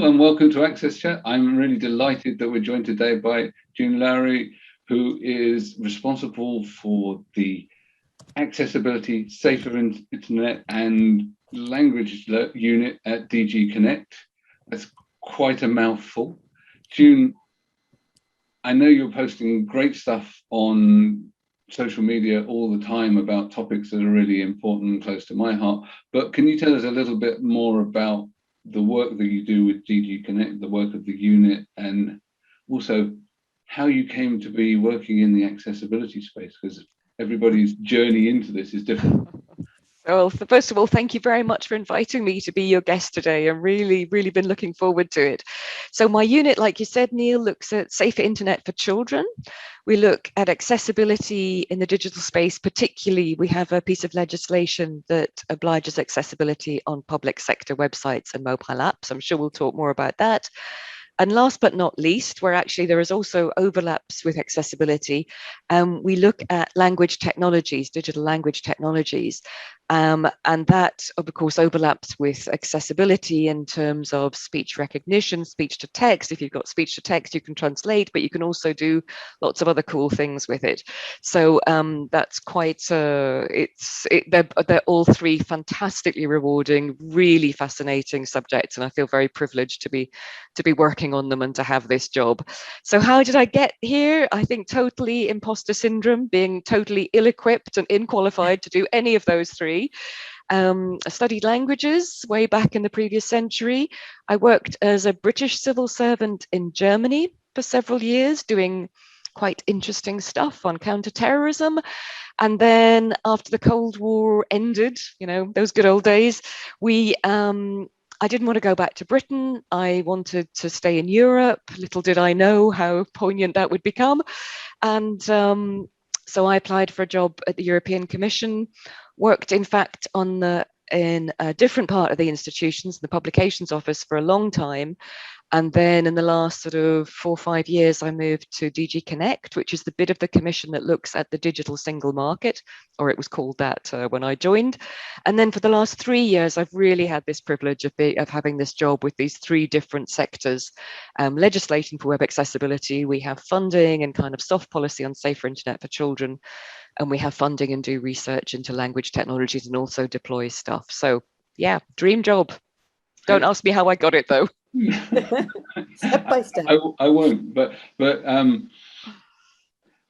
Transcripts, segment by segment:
And welcome to Access Chat. I'm really delighted that we're joined today by June Lowery, who is responsible for the accessibility, safer internet and language unit at DG CNECT. That's quite a mouthful. June, I know you're posting great stuff on social media all the time about topics that are really important and close to my heart, but can you tell us a little bit more about the work that you do with DG CNECT, the work of the unit, and also how you came to be working in the accessibility space, because everybody's journey into this is different. Well, first of all, thank you very much for inviting me to be your guest today. I'm really been looking forward to it. So my unit, like you said, Neil, looks at safer internet for children. We look at accessibility in the digital space. Particularly, we have a piece of legislation that obliges accessibility on public sector websites and mobile apps. I'm sure we'll talk more about that. And last but not least, where actually there is also overlaps with accessibility, we look at language technologies, digital language technologies. And that, of course, overlaps with accessibility in terms of speech recognition, speech to text. If you've got speech to text, you can translate, but you can also do lots of other cool things with it. So that's quite, they're all three fantastically rewarding, really fascinating subjects. And I feel very privileged to be working on them and to have this job. So how did I get here? I think totally imposter syndrome, being totally ill-equipped and unqualified to do any of those three. I studied languages way back in the previous century. I worked as a British civil servant in Germany for several years, doing quite interesting stuff on counterterrorism. And then after the Cold War ended, those good old days, I didn't want to go back to Britain. I wanted to stay in Europe. Little did I know how poignant that would become. And so I applied for a job at the European Commission, worked in fact in a different part of the institutions, the publications office, for a long time. And then in the last sort of 4 or 5 years, I moved to DG CNECT, which is the bit of the commission that looks at the digital single market, or it was called that when I joined. And then for the last 3 years, I've really had this privilege of having this job with these 3 different sectors. Legislating for web accessibility, we have funding and kind of soft policy on safer internet for children, and we have funding and do research into language technologies and also deploy stuff. So yeah, dream job. Don't ask me how I got it though. Step by step. I won't, but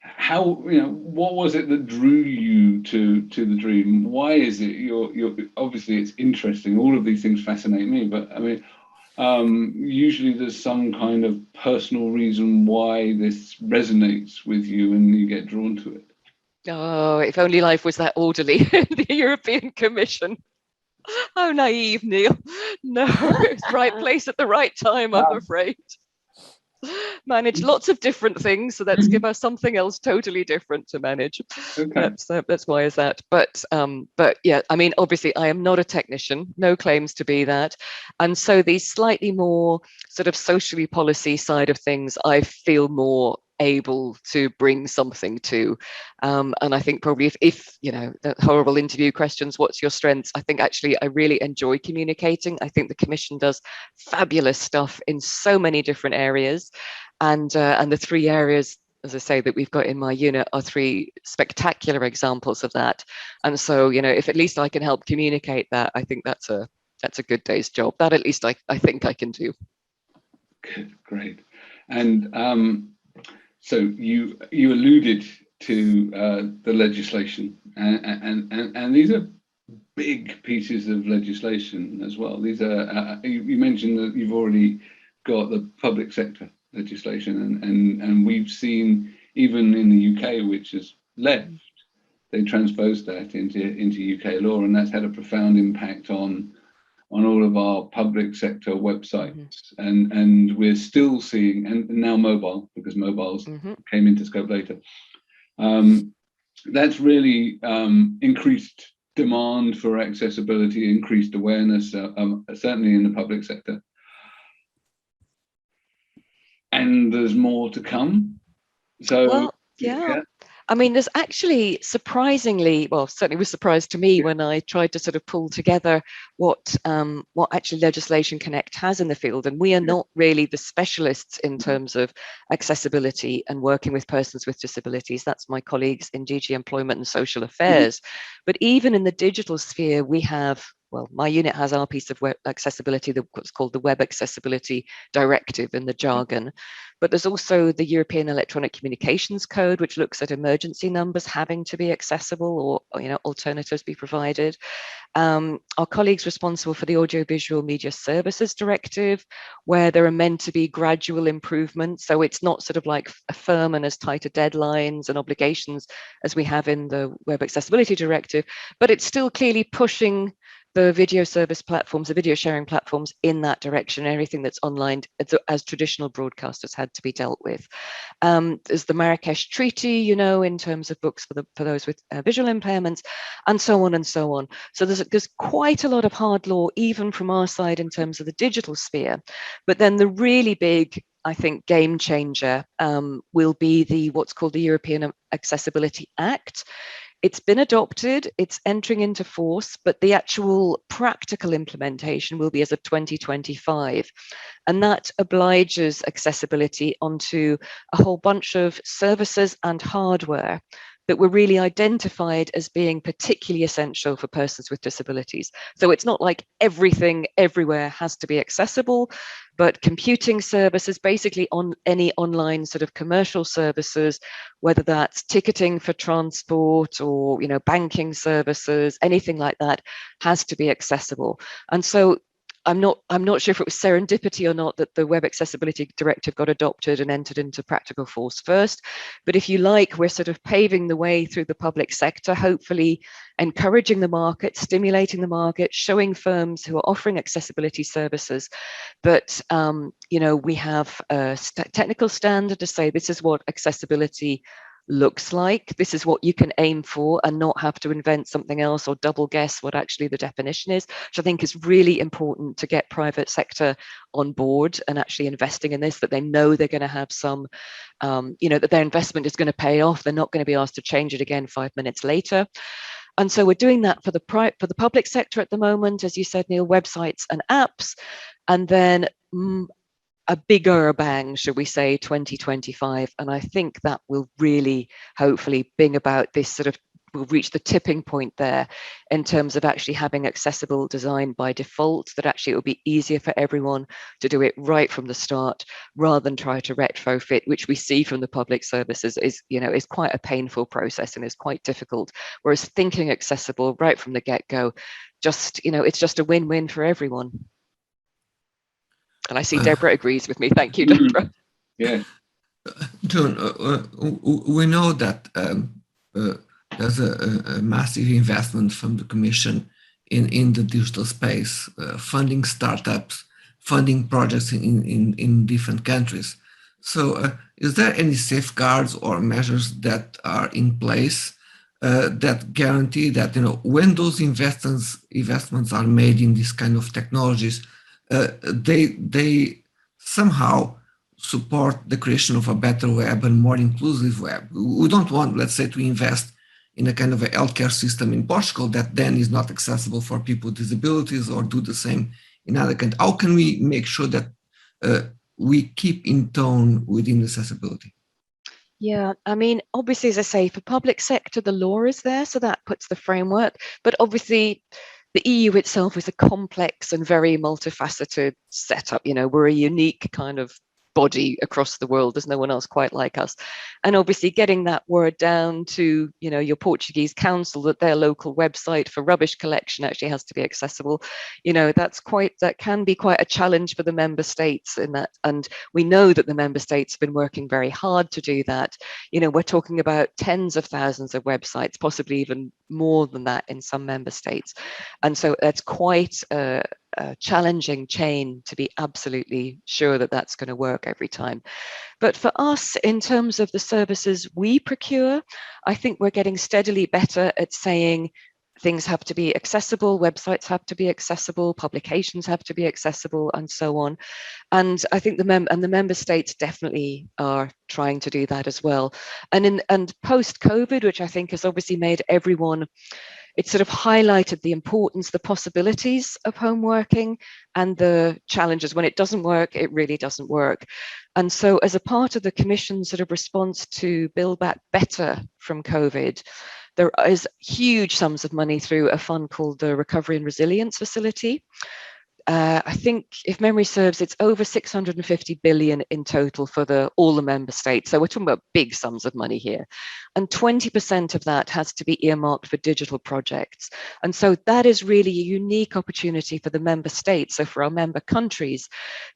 how, what was it that drew you to the dream? Why is it you're obviously it's interesting, all of these things fascinate me, but I mean usually there's some kind of personal reason why this resonates with you and you get drawn to it. Oh, if only life was that orderly. The European Commission. How naive, Neil. No, it's right place at the right time, I'm afraid. Manage lots of different things, so let's give us something else totally different to manage. Okay. That's why is that. But yeah, I mean, obviously I am not a technician, no claims to be that. And so the slightly more sort of socially policy side of things, I feel more able to bring something to. And I think probably if the horrible interview questions, what's your strengths? I think actually I really enjoy communicating. I think the Commission does fabulous stuff in so many different areas. And the 3 areas, as I say, that we've got in my unit are 3 spectacular examples of that. And so, if at least I can help communicate that, I think that's a good day's job. That at least I think I can do. Good, great. And so you alluded to the legislation, and these are big pieces of legislation as well. These are you mentioned that you've already got the public sector legislation, and we've seen even in the UK, which has left, they transposed that into UK law, and that's had a profound impact on all of our public sector websites. And we're still seeing, and now mobile, because mobiles came into scope later, that's really increased demand for accessibility, increased awareness, certainly in the public sector. And there's more to come. So well, yeah. I mean, there's actually surprisingly, well, certainly was surprised to me when I tried to sort of pull together what actually legislation CNECT has in the field. And we are not really the specialists in terms of accessibility and working with persons with disabilities. That's my colleagues in DG Employment and Social Affairs. But even in the digital sphere, we have, well, my unit has our piece of web accessibility, what's called the Web Accessibility Directive in the jargon. But there's also the European Electronic Communications Code, which looks at emergency numbers having to be accessible, or alternatives be provided. Our colleagues responsible for the Audiovisual Media Services Directive, where there are meant to be gradual improvements. So it's not sort of like firm and as tighter deadlines and obligations as we have in the Web Accessibility Directive, but it's still clearly pushing the video service platforms, the video sharing platforms in that direction. Anything that's online as traditional broadcasters had to be dealt with. There's the Marrakesh Treaty, in terms of books for those with visual impairments, and so on and so on. So there's quite a lot of hard law, even from our side in terms of the digital sphere. But then the really big, I think, game changer will be what's called the European Accessibility Act. It's been adopted, it's entering into force, but the actual practical implementation will be as of 2025. And that obliges accessibility onto a whole bunch of services and hardware that were really identified as being particularly essential for persons with disabilities. So it's not like everything everywhere has to be accessible, but computing services, basically on any online sort of commercial services, whether that's ticketing for transport or banking services, anything like that has to be accessible. And so I'm not sure if it was serendipity or not that the Web Accessibility Directive got adopted and entered into practical force first. But if you like, we're sort of paving the way through the public sector, hopefully encouraging the market, stimulating the market, showing firms who are offering accessibility services. But, we have a technical standard to say this is what accessibility looks like. This is what you can aim for and not have to invent something else or double guess what actually the definition is, which I think is really important to get private sector on board and actually investing in this, that they know they're going to have some, that their investment is going to pay off. They're not going to be asked to change it again 5 minutes later. And so we're doing that for the public sector at the moment, as you said, Neil, websites and apps, and then a bigger bang, should we say, 2025. And I think that will really, hopefully, bring about this sort of, we'll reach the tipping point there in terms of actually having accessible design by default, that actually it will be easier for everyone to do it right from the start rather than try to retrofit, which we see from the public services is quite a painful process and is quite difficult. Whereas thinking accessible right from the get-go, it's just a win-win for everyone. And I see Deborah agrees with me. Thank you, Deborah. Yeah. John, we know that there's a massive investment from the Commission in the digital space, funding startups, funding projects in different countries. So is there any safeguards or measures that are in place that guarantee that when those investments are made in this kind of technologies, they somehow support the creation of a better web and more inclusive web? We don't want, let's say, to invest in a kind of a healthcare system in Portugal that then is not accessible for people with disabilities, or do the same in other countries. How can we make sure that we keep in tone within accessibility? Yeah, I mean, obviously, as I say, for public sector, the law is there, so that puts the framework. But obviously, the EU itself is a complex and very multifaceted setup. We're a unique kind of body across the world. There's no one else quite like us. And obviously getting that word down to, your Portuguese council that their local website for rubbish collection actually has to be accessible. That can be quite a challenge for the member states in that. And we know that the member states have been working very hard to do that. We're talking about tens of thousands of websites, possibly even more than that in some member states. And so that's quite a challenging chain to be absolutely sure that that's going to work every time. But for us, in terms of the services we procure, I think we're getting steadily better at saying, things have to be accessible, websites have to be accessible, publications have to be accessible, and so on. And I think the member states definitely are trying to do that as well. And post-COVID, which I think has obviously made everyone, it sort of highlighted the importance, the possibilities of home working and the challenges. When it doesn't work, it really doesn't work. And so as a part of the Commission's sort of response to Build Back Better from COVID, there is huge sums of money through a fund called the Recovery and Resilience Facility. I think, if memory serves, it's over 650 billion in total for all the member states. So we're talking about big sums of money here. And 20% of that has to be earmarked for digital projects. And so that is really a unique opportunity for the member states, so for our member countries,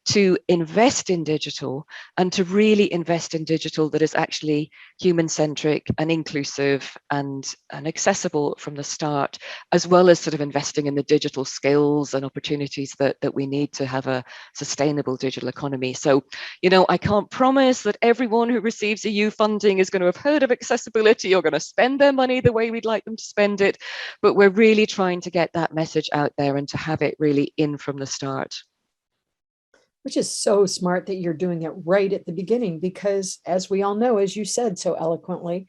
to invest in digital and to really invest in digital that is actually human-centric and inclusive and accessible from the start, as well as sort of investing in the digital skills and opportunities that we need to have a sustainable digital economy. So, you know, I can't promise that everyone who receives EU funding is going to have heard of accessibility or going to spend their money the way we'd like them to spend it, but we're really trying to get that message out there and to have it really in from the start. Which is so smart that you're doing it right at the beginning, because as we all know, as you said so eloquently,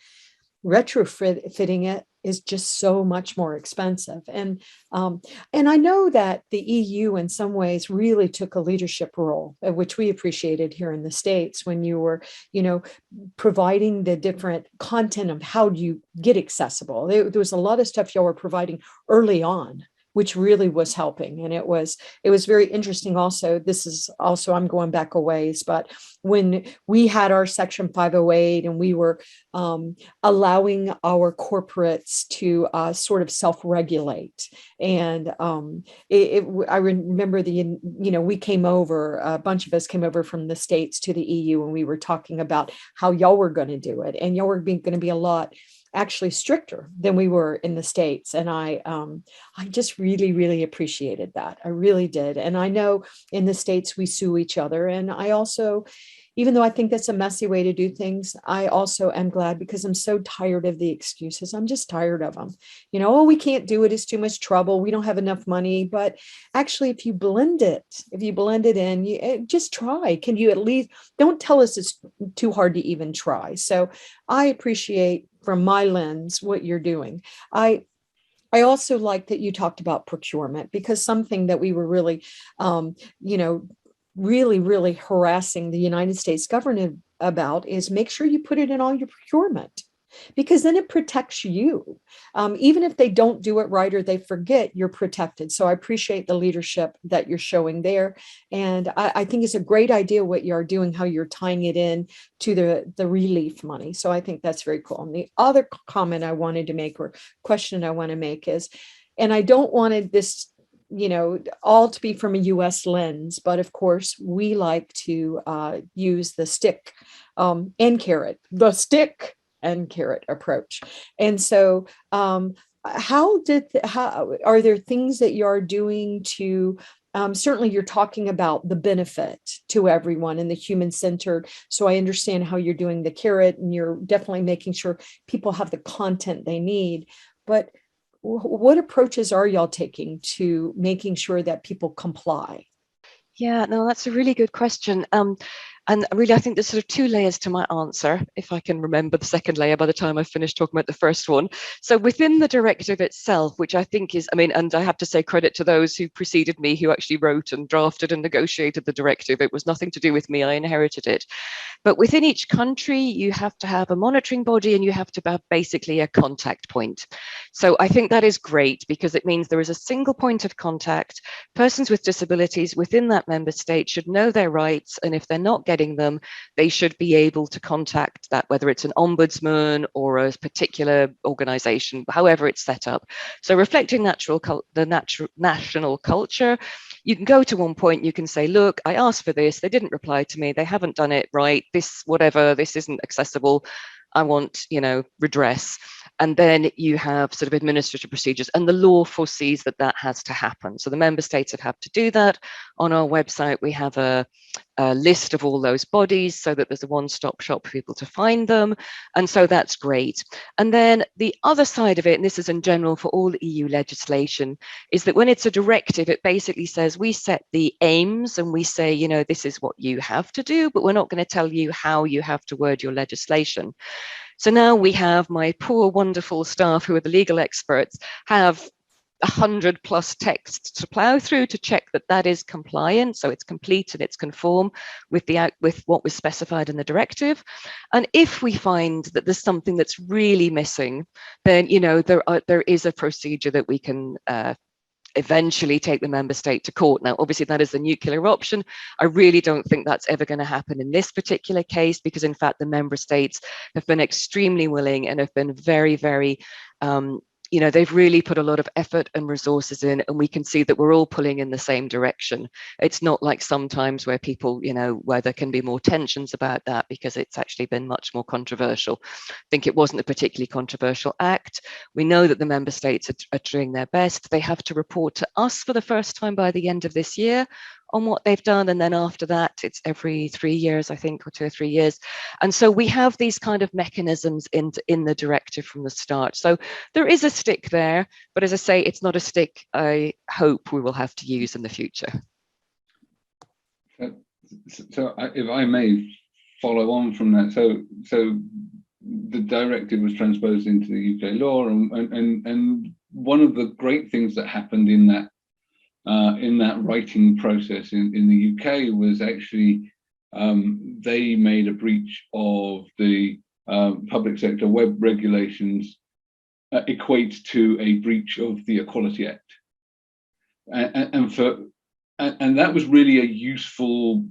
retrofitting it is just so much more expensive. And I know that the EU in some ways really took a leadership role, which we appreciated here in the States, when you were, you know, providing the different content of how do you get accessible. There was a lot of stuff y'all were providing early on, which really was helping. And it was very interesting also. This is also, I'm going back a ways, but when we had our Section 508 and we were allowing our corporates to sort of self-regulate. And I remember we came over, a bunch of us came over from the States to the EU, and we were talking about how y'all were going to do it. And y'all were going to be a lot actually stricter than we were in the States. And I just really, really appreciated that. I really did. And I know in the States we sue each other. And I also, even though I think that's a messy way to do things, I also am glad, because I'm so tired of the excuses. I'm just tired of them. You know, oh, we can't do it. It's too much trouble. We don't have enough money. But actually, if you blend it in, just try. Can you at least, don't tell us it's too hard to even try. So I appreciate, from my lens, what you're doing. I also like that you talked about procurement, because something that we were really, really harassing the United States government about is make sure you put it in all your procurement, because then it protects you. Even if they don't do it right or they forget, you're protected. So I appreciate the leadership that you're showing there. And I think it's a great idea what you're doing, how you're tying it in to the relief money. So I think that's very cool. And the other comment I wanted to make, or question I want to make, is, and I don't want this, all to be from a US lens, but of course we like to use the stick and carrot, approach. And so how are there things that you're doing to, certainly you're talking about the benefit to everyone and the human-centered. So I understand how you're doing the carrot, and you're definitely making sure people have the content they need. But what approaches are y'all taking to making sure that people comply? Yeah, no, that's a really good question. And really, I think there's sort of two layers to my answer, if I can remember the second layer by the time I finish talking about the first one. So within the directive itself, which I think is, and I have to say credit to those who preceded me, who actually wrote and drafted and negotiated the directive. It was nothing to do with me, I inherited it. But within each country, you have to have a monitoring body, and you have to have basically a contact point. So I think that is great, because it means there is a single point of contact. Persons with disabilities within that member state should know their rights, and if they're not getting them, they should be able to contact that, whether it's an ombudsman or a particular organization, however it's set up. So reflecting the national culture, you can go to one point, you can say, look, I asked for this, they didn't reply to me, they haven't done it right, this isn't accessible, I want, redress. And then you have sort of administrative procedures, and the law foresees that has to happen. So the member states have to do that. On our website, we have a list of all those bodies so that there's a one-stop shop for people to find them. And so that's great. And then the other side of it, and this is in general for all EU legislation, is that when it's a directive, it basically says we set the aims and we say, you know, this is what you have to do, but we're not going to tell you how you have to word your legislation. So now we have my poor, wonderful staff who are the legal experts have 100+ texts to plow through to check that that is compliant, so it's complete and it's conform with what was specified in the directive. And if we find that there's something that's really missing, then you know there is a procedure that we can eventually take the member state to court. Now, obviously, that is the nuclear option. I really don't think that's ever going to happen in this particular case, because in fact, the member states have been extremely willing and have been very, very you know, they've really put a lot of effort and resources in, and we can see that we're all pulling in the same direction. It's not like sometimes where people, you know, where there can be more tensions about that, because it's actually been much more controversial. I think it wasn't a particularly controversial act. We know that the member states are doing their best. They have to report to us for the first time by the end of this year on what they've done, and then after that it's every 3 years, I think, or 2 or 3 years. And so we have these kind of mechanisms in the directive from the start. So there is a stick there, but as I say, it's not a stick I hope we will have to use in the future. So if I may follow on from that, so the directive was transposed into the UK law, and one of the great things that happened in that writing process in the UK was actually they made a breach of the public sector web regulations equate to a breach of the Equality Act, and that was really a useful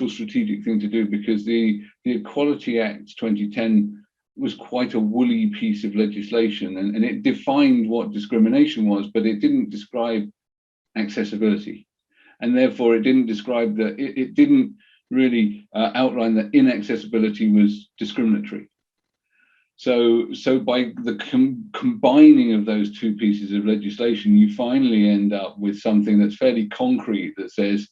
strategic thing to do, because the Equality Act 2010 was quite a woolly piece of legislation, and it defined what discrimination was, but it didn't describe accessibility, and therefore it didn't describe that it didn't really outline that inaccessibility was discriminatory. So by the combining of those two pieces of legislation, you finally end up with something that's fairly concrete that says,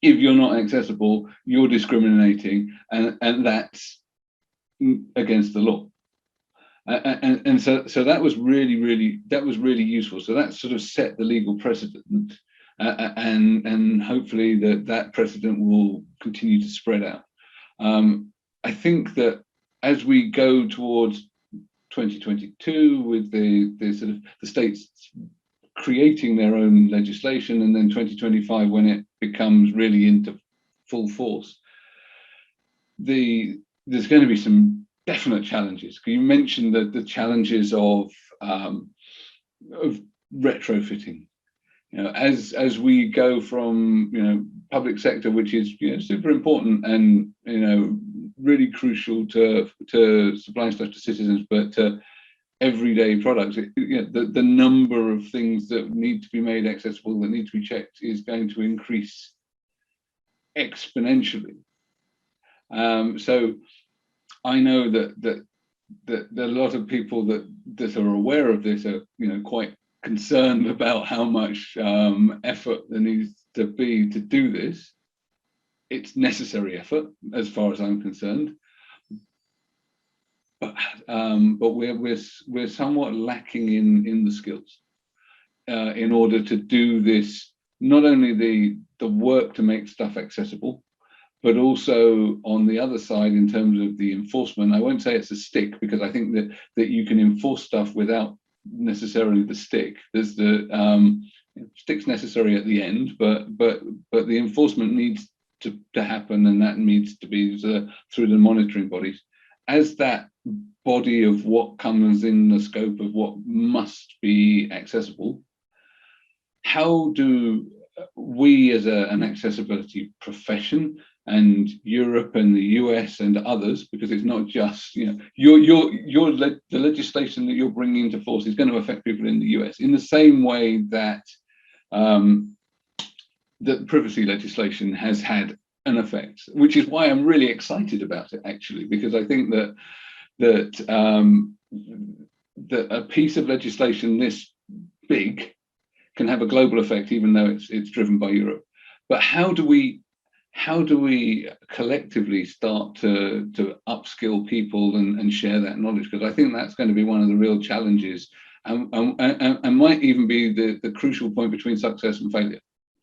if you're not accessible, you're discriminating, and that's against the law. And so that was really useful. So that sort of set the legal precedent, and hopefully that precedent will continue to spread out. I think that as we go towards 2022 with the sort of the states creating their own legislation, and then 2025 when it becomes really into full force, there's going to be some definite challenges. You mentioned the challenges of retrofitting. You know, as we go from, you know, public sector, which is, you know, super important and, you know, really crucial to supplying stuff to citizens, but to everyday products, you know, the number of things that need to be made accessible, that need to be checked, is going to increase exponentially. So I know that a lot of people that are aware of this are, you know, quite concerned about how much effort there needs to be to do this. It's necessary effort, as far as I'm concerned, but we're somewhat lacking in the skills in order to do this. Not only the work to make stuff accessible, but also on the other side, in terms of the enforcement. I won't say it's a stick, because I think that you can enforce stuff without necessarily the stick. There's the stick's necessary at the end, but the enforcement needs to happen, and that needs to be through the monitoring bodies. As that body of what comes in the scope of what must be accessible, how do we as an accessibility profession, and Europe and the US and others, because it's not just, you know, the legislation that you're bringing into force is going to affect people in the US in the same way that the privacy legislation has had an effect, which is why I'm really excited about it, actually, because I think that a piece of legislation this big can have a global effect, even though it's driven by Europe. But how do we how do we collectively start to upskill people and share that knowledge? Because I think that's going to be one of the real challenges, and might even be the crucial point between success and failure.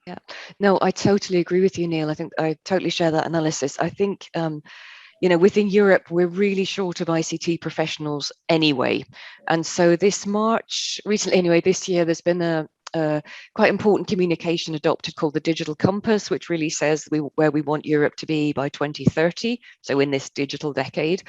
Yeah, no, I totally agree with you, Neil. I think I totally share that analysis. I think, you know, within Europe, we're really short of ICT professionals anyway. And so this March, recently anyway, this year, there's been a quite important communication adopted called the Digital Compass, which really says where we want Europe to be by 2030, so in this digital decade.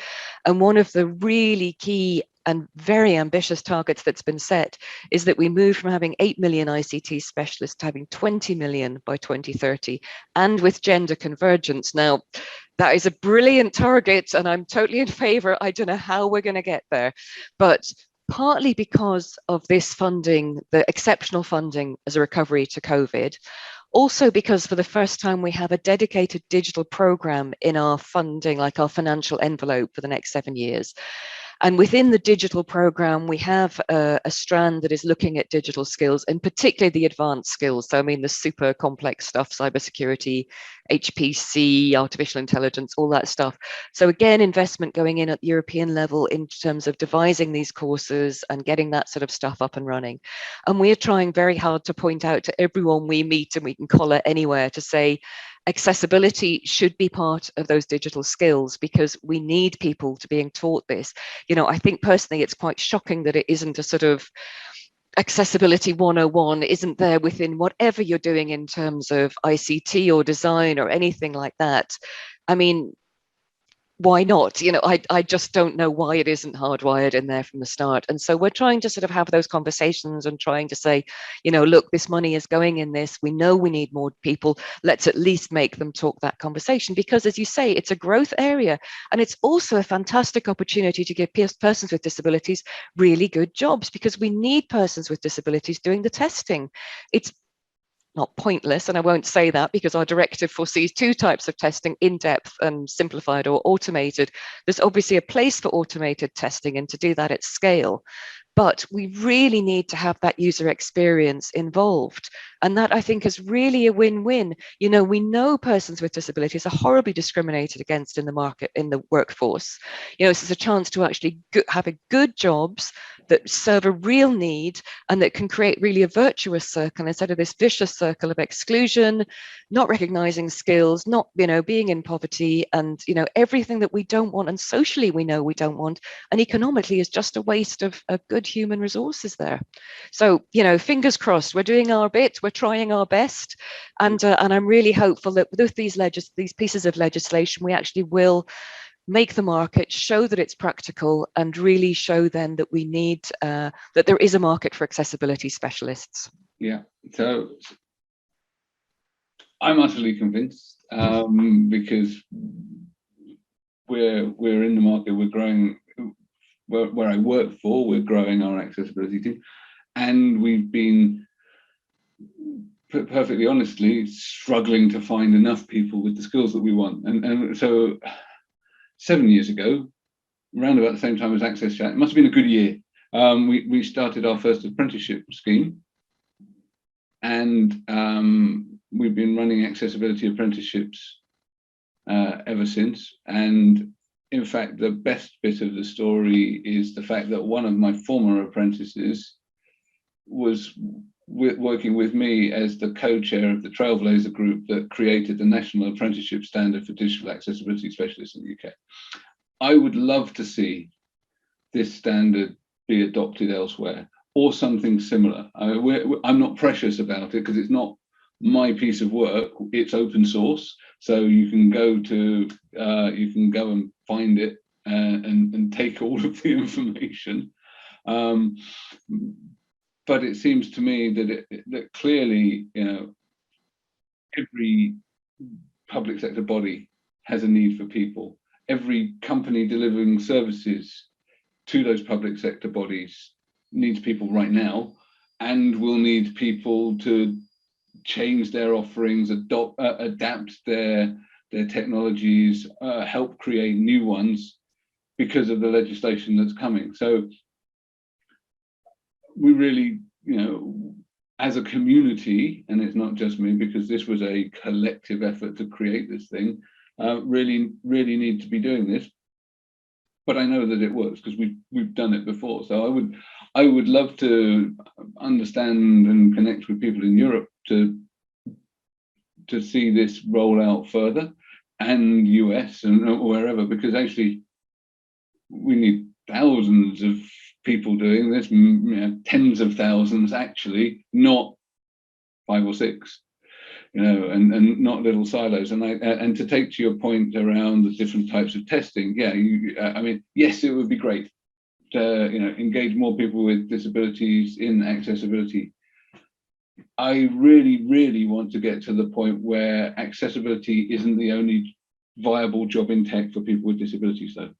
And one of the really key and very ambitious targets that's been set is that we move from having 8 million ICT specialists to having 20 million by 2030, and with gender convergence. Now, that is a brilliant target, and I'm totally in favor. I don't know how we're going to get there, but partly because of this funding, the exceptional funding as a recovery to COVID, also because for the first time we have a dedicated digital program in our funding, like our financial envelope for the next 7 years. And within the digital program, we have a strand that is looking at digital skills, and particularly the advanced skills. So, I mean, the super complex stuff, cybersecurity, HPC, artificial intelligence, all that stuff. So again, investment going in at the European level in terms of devising these courses and getting that sort of stuff up and running. And we're trying very hard to point out to everyone we meet, and we can collar anywhere, to say, accessibility should be part of those digital skills, because we need people to being taught this. You know, I think personally it's quite shocking that it isn't a sort of accessibility 101 isn't there within whatever you're doing in terms of ICT or design or anything like that. I mean, why not? You know, I just don't know why it isn't hardwired in there from the start. And so we're trying to sort of have those conversations and trying to say, you know, look, this money is going in this. We know we need more people. Let's at least make them talk that conversation, because as you say, it's a growth area. And it's also a fantastic opportunity to give persons with disabilities really good jobs, because we need persons with disabilities doing the testing. It's not pointless, and I won't say that because our directive foresees 2 types of testing, in-depth and simplified or automated. There's obviously a place for automated testing and to do that at scale, but we really need to have that user experience involved. And that, I think, is really a win-win. You know, we know persons with disabilities are horribly discriminated against in the market, in the workforce. You know, this is a chance to actually have a good jobs that serve a real need and that can create really a virtuous circle instead of this vicious circle of exclusion, not recognizing skills, not, you know, being in poverty, and, you know, everything that we don't want, and socially we know we don't want, and economically is just a waste of good human resources there. So, you know, fingers crossed, we're doing our bit, we're trying our best, and I'm really hopeful that with these pieces of legislation, we actually will make the market, show that it's practical, and really show then that we need, that there is a market for accessibility specialists. Yeah, so I'm utterly convinced, because we're in the market, we're growing, where I work for, we're growing our accessibility team, and we've been, perfectly honestly, struggling to find enough people with the skills that we want. And so 7 years ago, around about the same time as Access Chat, it must have been a good year, we started our first apprenticeship scheme, and we've been running accessibility apprenticeships ever since. And in fact, the best bit of the story is the fact that one of my former apprentices was working with me as the co-chair of the Trailblazer group that created the National Apprenticeship Standard for Digital Accessibility Specialists in the UK. I would love to see this standard be adopted elsewhere, or something similar. I'm not precious about it because it's not my piece of work. It's open source, so you can go and find it and take all of the information. But it seems to me that clearly, you know, every public sector body has a need for people. Every company delivering services to those public sector bodies needs people right now, and will need people to change their offerings, adapt their technologies, help create new ones because of the legislation that's coming. So we really, you know, as a community, and it's not just me because this was a collective effort to create this thing, really need to be doing this. But I know that it works because we've done it before. So I would love to understand and connect with people in Europe to see this roll out further, and US and wherever, because actually we need thousands of people doing this, tens of thousands actually, not 5 or 6. And not little silos. And to take to your point around the different types of testing, yeah, I mean, yes, it would be great to engage more people with disabilities in accessibility. I really want to get to the point where accessibility isn't the only viable job in tech for people with disabilities, though.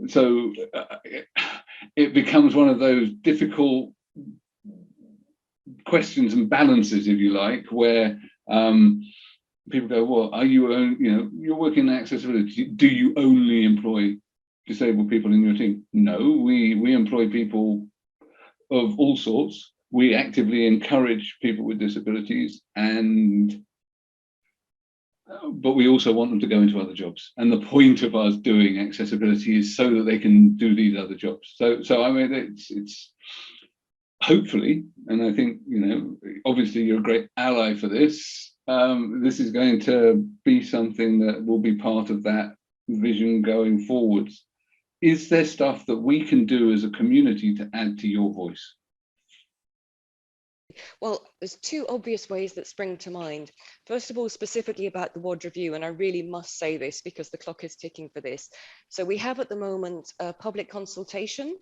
So it becomes one of those difficult questions and balances, if you like, where people go, well, are you, you're working in accessibility, do you only employ disabled people in your team? No, we employ people of all sorts. We actively encourage people with disabilities, but we also want them to go into other jobs. And the point of us doing accessibility is so that they can do these other jobs. So I mean, it's hopefully, and I think, obviously you're a great ally for this. This is going to be something that will be part of that vision going forwards. Is there stuff that we can do as a community to add to your voice? Well, there's 2 obvious ways that spring to mind. First of all, specifically about the WOD review, and I really must say this because the clock is ticking for this. So we have at the moment a public consultation.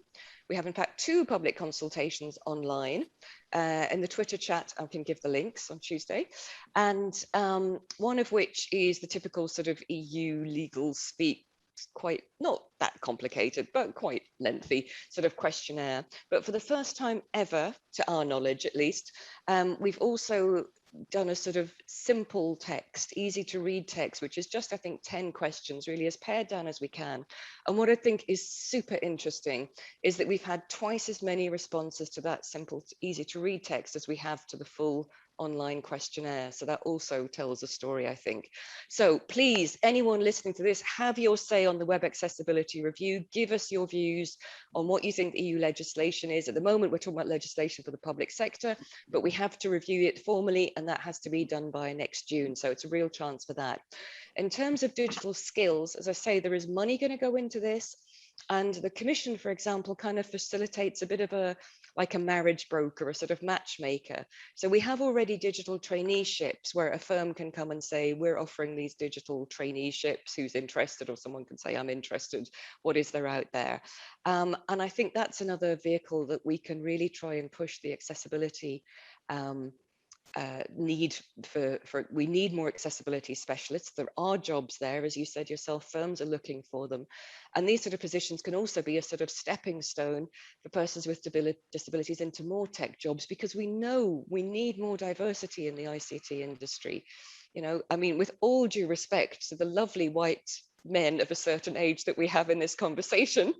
We have, in fact, 2 public consultations online. In the Twitter chat, I can give the links on Tuesday. And one of which is the typical sort of EU legal speak, quite not that complicated, but quite lengthy sort of questionnaire. But for the first time ever, to our knowledge at least, we've also done a sort of simple text, easy to read text, which is just, I think, 10 questions, really as pared down as we can. And what I think is super interesting is that we've had twice as many responses to that simple, easy to read text as we have to the full online questionnaire. So that also tells a story, I think. So please, anyone listening to this, have your say on the web accessibility review. Give us your views on what you think the EU legislation is. At the moment, we're talking about legislation for the public sector, but we have to review it formally, and that has to be done by next June. So it's a real chance for that. In terms of digital skills, as I say, there is money going to go into this. And the Commission, for example, kind of facilitates a bit of a, like a marriage broker, a sort of matchmaker. So we have already digital traineeships where a firm can come and say, we're offering these digital traineeships, who's interested? Or someone can say, I'm interested, what is there out there? And I think that's another vehicle that we can really try and push the accessibility need we need more accessibility specialists. There are jobs there, as you said yourself, firms are looking for them. And these sort of positions can also be a sort of stepping stone for persons with disabilities into more tech jobs, because we know we need more diversity in the ICT industry. I mean, with all due respect to the lovely white men of a certain age that we have in this conversation,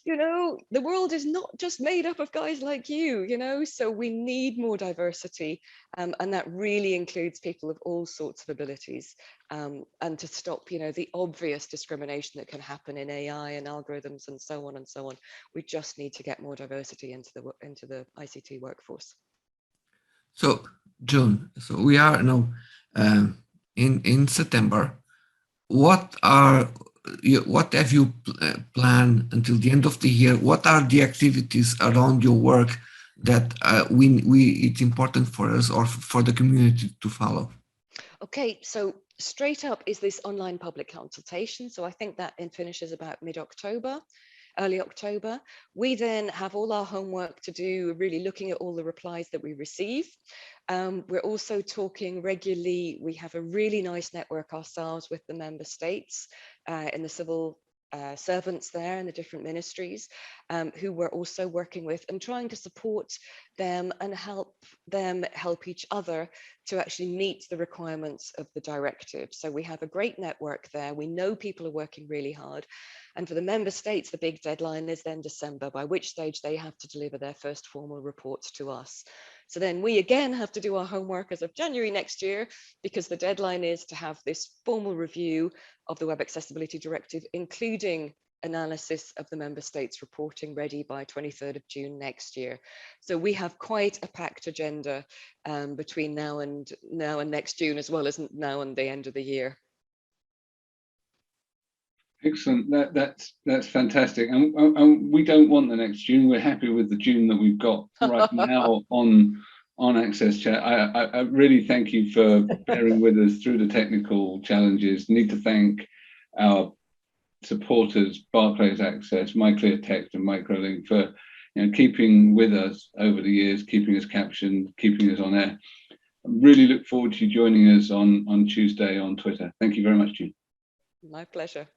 the world is not just made up of guys like you, so we need more diversity. And that really includes people of all sorts of abilities, and to stop, the obvious discrimination that can happen in AI and algorithms and so on and so on. We just need to get more diversity into the ICT workforce. So, June, so we are now in September. What have you planned until the end of the year? What are the activities around your work that it's important for us or for the community to follow? Okay, so straight up is this online public consultation. So I think that finishes about mid-October, early October. We then have all our homework to do, really looking at all the replies that we receive. We're also talking regularly. We have a really nice network ourselves with the member states in the civil servants there in the different ministries, who we're also working with and trying to support them and help them help each other to actually meet the requirements of the directive. So we have a great network there. We know people are working really hard. And for the member states, the big deadline is then December, by which stage they have to deliver their first formal reports to us. So then we again have to do our homework as of January next year, because the deadline is to have this formal review of the Web Accessibility Directive, including analysis of the member states reporting, ready by 23rd of June next year. So we have quite a packed agenda between now and next June, as well as now and the end of the year. Excellent. That's fantastic. And we don't want the next June. We're happy with the June that we've got right now on Access Chat. I really thank you for bearing with us through the technical challenges. Need to thank our supporters, Barclays Access, MyClearText and Microlink, for keeping with us over the years, keeping us captioned, keeping us on air. I really look forward to you joining us on Tuesday on Twitter. Thank you very much, June. My pleasure.